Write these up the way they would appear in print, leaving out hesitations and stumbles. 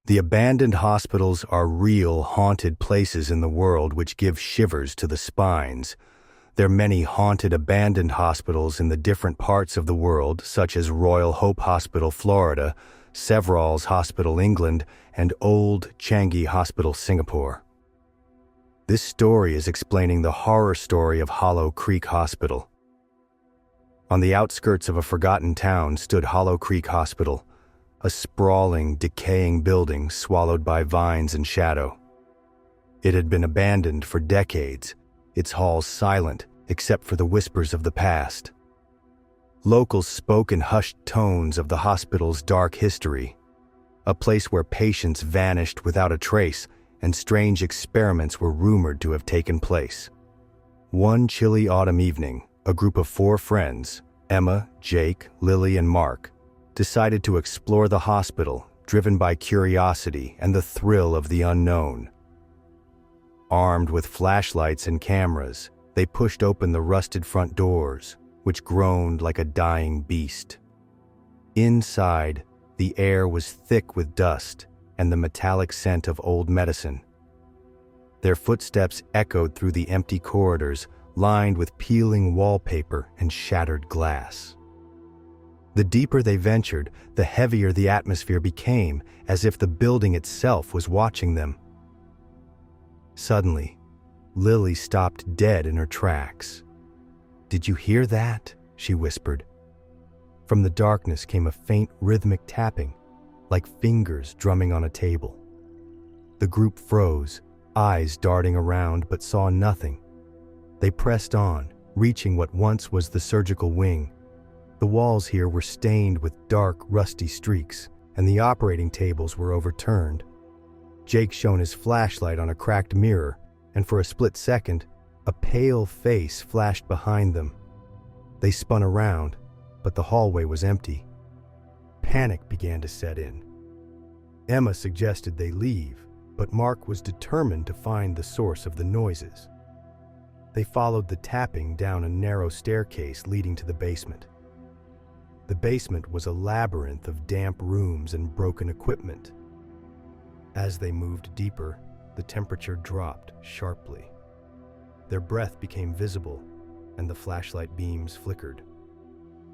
The abandoned hospitals are real haunted places in the world which give shivers to the spines. There are many haunted abandoned hospitals in the different parts of the world, such as Royal Hope Hospital, Florida, Severals Hospital, England, and Old Changi Hospital, Singapore. This story is explaining the horror story of Hollow Creek Hospital. On the outskirts of a forgotten town stood Hollow Creek Hospital, a sprawling, decaying building swallowed by vines and shadow. It had been abandoned for decades, its halls silent except for the whispers of the past. Locals spoke in hushed tones of the hospital's dark history, a place where patients vanished without a trace and strange experiments were rumored to have taken place. One chilly autumn evening, a group of 4 friends, Emma, Jake, Lily, and Mark, decided to explore the hospital, driven by curiosity and the thrill of the unknown. Armed with flashlights and cameras, they pushed open the rusted front doors, which groaned like a dying beast. Inside, the air was thick with dust and the metallic scent of old medicine. Their footsteps echoed through the empty corridors, lined with peeling wallpaper and shattered glass. The deeper they ventured, the heavier the atmosphere became, as if the building itself was watching them. Suddenly, Lily stopped dead in her tracks. "Did you hear that?" she whispered. From the darkness came a faint rhythmic tapping, like fingers drumming on a table. The group froze, eyes darting around, but saw nothing. They pressed on, reaching what once was the surgical wing. The walls here were stained with dark, rusty streaks, and the operating tables were overturned. Jake shone his flashlight on a cracked mirror, and for a split second, a pale face flashed behind them. They spun around, but the hallway was empty. Panic began to set in. Emma suggested they leave, but Mark was determined to find the source of the noises. They followed the tapping down a narrow staircase leading to the basement. The basement was a labyrinth of damp rooms and broken equipment. As they moved deeper, the temperature dropped sharply. Their breath became visible, and the flashlight beams flickered.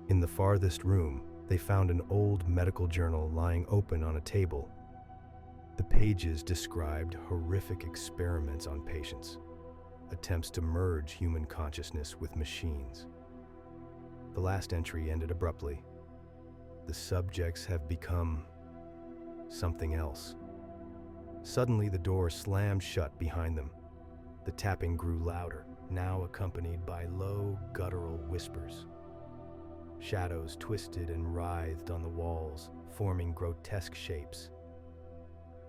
In the farthest room, they found an old medical journal lying open on a table. The pages described horrific experiments on patients, attempts to merge human consciousness with machines. The last entry ended abruptly. The subjects have become something else. Suddenly, the door slammed shut behind them. The tapping grew louder, now accompanied by low, guttural whispers. Shadows twisted and writhed on the walls, forming grotesque shapes.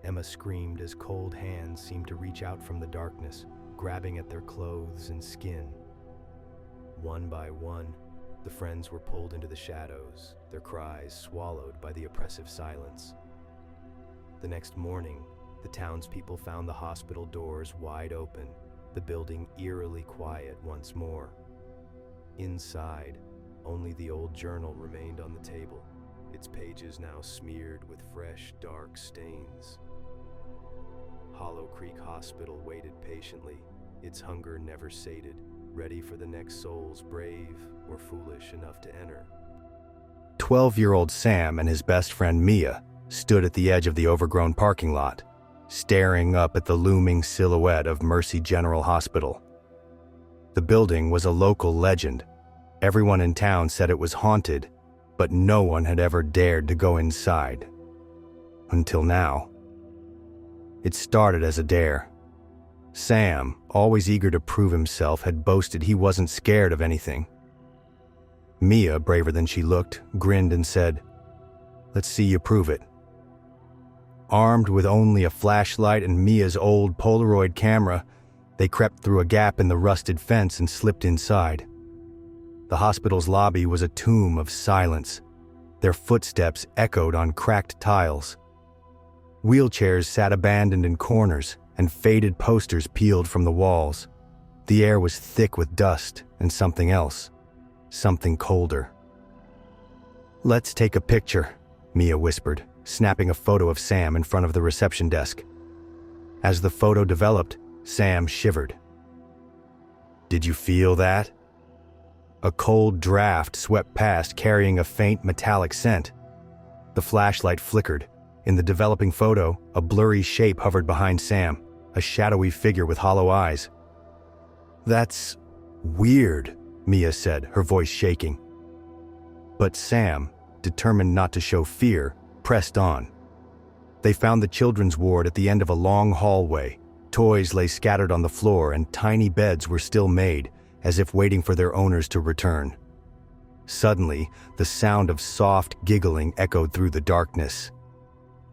Emma screamed as cold hands seemed to reach out from the darkness, grabbing at their clothes and skin. One by one, the friends were pulled into the shadows, their cries swallowed by the oppressive silence. The next morning, the townspeople found the hospital doors wide open, the building eerily quiet once more. Inside, only the old journal remained on the table, its pages now smeared with fresh, dark stains. Hollow Creek Hospital waited patiently, its hunger never sated, ready for the next souls brave or foolish enough to enter. 12-year-old Sam and his best friend Mia stood at the edge of the overgrown parking lot, staring up at the looming silhouette of Mercy General Hospital. The building was a local legend. Everyone in town said it was haunted, but no one had ever dared to go inside. Until now. It started as a dare. Sam, always eager to prove himself, had boasted he wasn't scared of anything. Mia, braver than she looked, grinned and said, "Let's see you prove it." Armed with only a flashlight and Mia's old Polaroid camera, they crept through a gap in the rusted fence and slipped inside. The hospital's lobby was a tomb of silence. Their footsteps echoed on cracked tiles. Wheelchairs sat abandoned in corners, and faded posters peeled from the walls. The air was thick with dust and something else, something colder. "Let's take a picture," Mia whispered, snapping a photo of Sam in front of the reception desk. As the photo developed, Sam shivered. "Did you feel that?" A cold draft swept past, carrying a faint metallic scent. The flashlight flickered. In the developing photo, a blurry shape hovered behind Sam, a shadowy figure with hollow eyes. "That's weird," Mia said, her voice shaking. But Sam, determined not to show fear, pressed on. They found the children's ward at the end of a long hallway. Toys lay scattered on the floor and tiny beds were still made, as if waiting for their owners to return. Suddenly, the sound of soft giggling echoed through the darkness.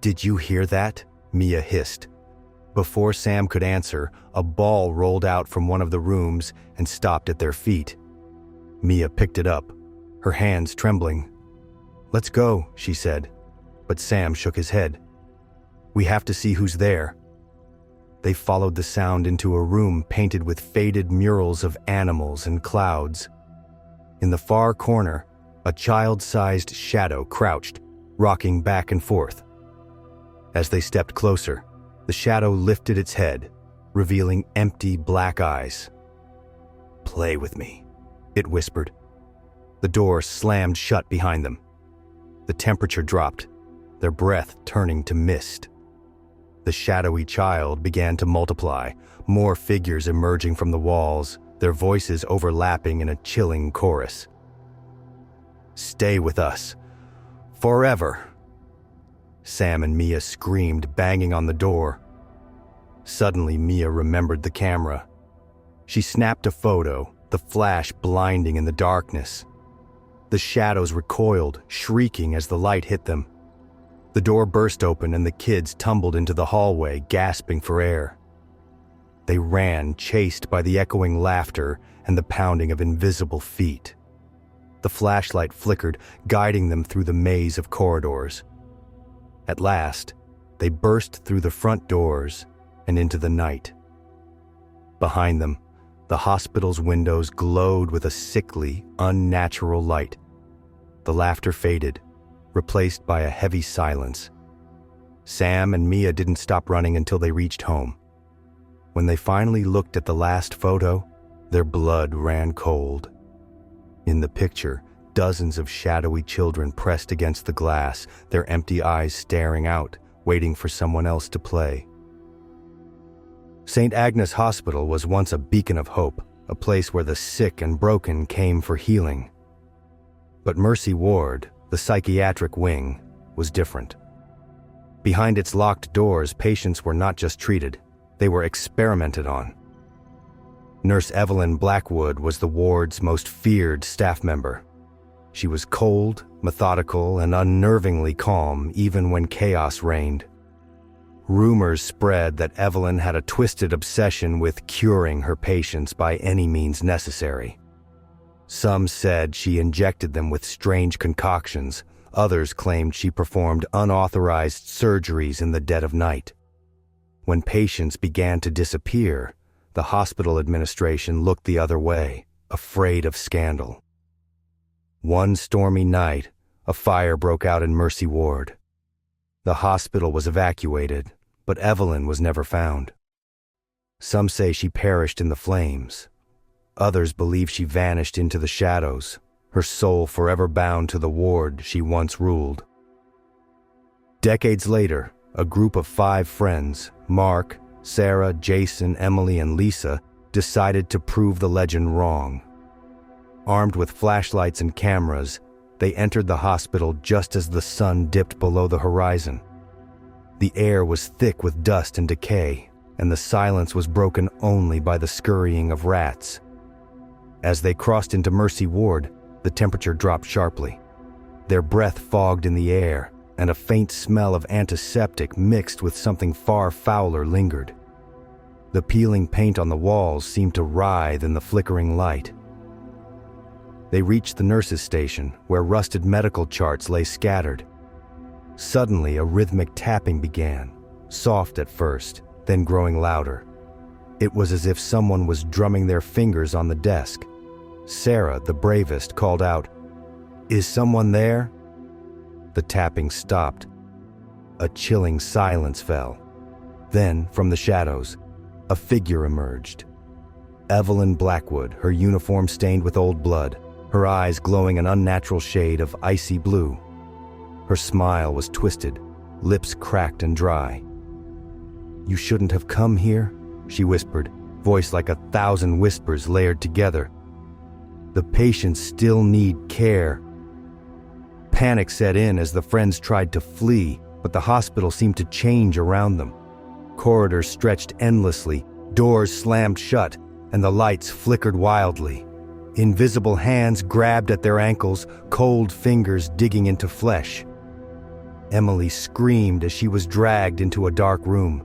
"Did you hear that?" Mia hissed. Before Sam could answer, a ball rolled out from one of the rooms and stopped at their feet. Mia picked it up, her hands trembling. "Let's go," she said, but Sam shook his head. "We have to see who's there." They followed the sound into a room painted with faded murals of animals and clouds. In the far corner, a child-sized shadow crouched, rocking back and forth. As they stepped closer, the shadow lifted its head, revealing empty black eyes. "Play with me," it whispered. The door slammed shut behind them. The temperature dropped, their breath turning to mist. The shadowy child began to multiply, more figures emerging from the walls, their voices overlapping in a chilling chorus. "Stay with us. Forever." Sam and Mia screamed, banging on the door. Suddenly, Mia remembered the camera. She snapped a photo, the flash blinding in the darkness. The shadows recoiled, shrieking as the light hit them. The door burst open and the kids tumbled into the hallway, gasping for air. They ran, chased by the echoing laughter and the pounding of invisible feet. The flashlight flickered, guiding them through the maze of corridors. At last, they burst through the front doors and into the night. Behind them, the hospital's windows glowed with a sickly, unnatural light. The laughter faded, replaced by a heavy silence. Sam and Mia didn't stop running until they reached home. When they finally looked at the last photo, their blood ran cold. In the picture, dozens of shadowy children pressed against the glass, their empty eyes staring out, waiting for someone else to play. St. Agnes Hospital was once a beacon of hope, a place where the sick and broken came for healing. But Mercy Ward, the psychiatric wing, was different. Behind its locked doors, patients were not just treated, they were experimented on. Nurse Evelyn Blackwood was the ward's most feared staff member. She was cold, methodical, and unnervingly calm even when chaos reigned. Rumors spread that Evelyn had a twisted obsession with curing her patients by any means necessary. Some said she injected them with strange concoctions. Others claimed she performed unauthorized surgeries in the dead of night. When patients began to disappear, the hospital administration looked the other way, afraid of scandal. One stormy night, a fire broke out in Mercy Ward. The hospital was evacuated, but Evelyn was never found. Some say she perished in the flames. Others believe she vanished into the shadows, her soul forever bound to the ward she once ruled. Decades later, a group of 5 friends, Mark, Sarah, Jason, Emily, and Lisa, decided to prove the legend wrong. Armed with flashlights and cameras, they entered the hospital just as the sun dipped below the horizon. The air was thick with dust and decay, and the silence was broken only by the scurrying of rats. As they crossed into Mercy Ward, the temperature dropped sharply. Their breath fogged in the air, and a faint smell of antiseptic mixed with something far fouler lingered. The peeling paint on the walls seemed to writhe in the flickering light. They reached the nurses' station, where rusted medical charts lay scattered. Suddenly, a rhythmic tapping began, soft at first, then growing louder. It was as if someone was drumming their fingers on the desk. Sarah, the bravest, called out, "Is someone there?" The tapping stopped. a chilling silence fell. Then, from the shadows, a figure emerged. Evelyn Blackwood, her uniform stained with old blood, her eyes glowing an unnatural shade of icy blue. Her smile was twisted, lips cracked and dry. "You shouldn't have come here," she whispered, voice like 1,000 whispers layered together. "The patients still need care." Panic set in as the friends tried to flee, but the hospital seemed to change around them. Corridors stretched endlessly, doors slammed shut, and the lights flickered wildly. Invisible hands grabbed at their ankles, cold fingers digging into flesh. Emily screamed as she was dragged into a dark room.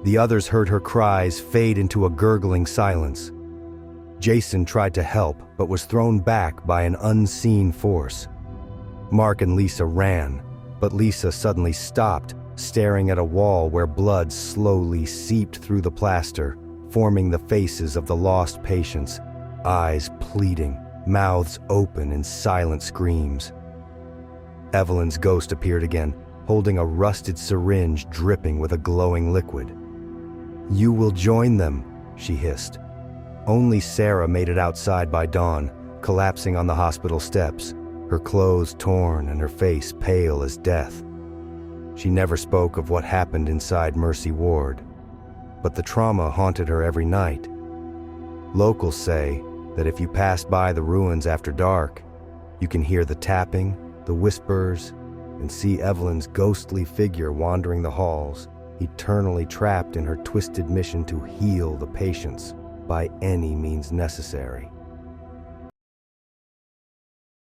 The others heard her cries fade into a gurgling silence. Jason tried to help, but was thrown back by an unseen force. Mark and Lisa ran, but Lisa suddenly stopped, staring at a wall where blood slowly seeped through the plaster, forming the faces of the lost patients, eyes pleading, mouths open in silent screams. Evelyn's ghost appeared again, holding a rusted syringe dripping with a glowing liquid. "You will join them," she hissed. Only Sarah made it outside by dawn, collapsing on the hospital steps, her clothes torn and her face pale as death. She never spoke of what happened inside Mercy Ward, but the trauma haunted her every night. Locals say that if you pass by the ruins after dark, you can hear the tapping, the whispers, and see Evelyn's ghostly figure wandering the halls, eternally trapped in her twisted mission to heal the patients by any means necessary.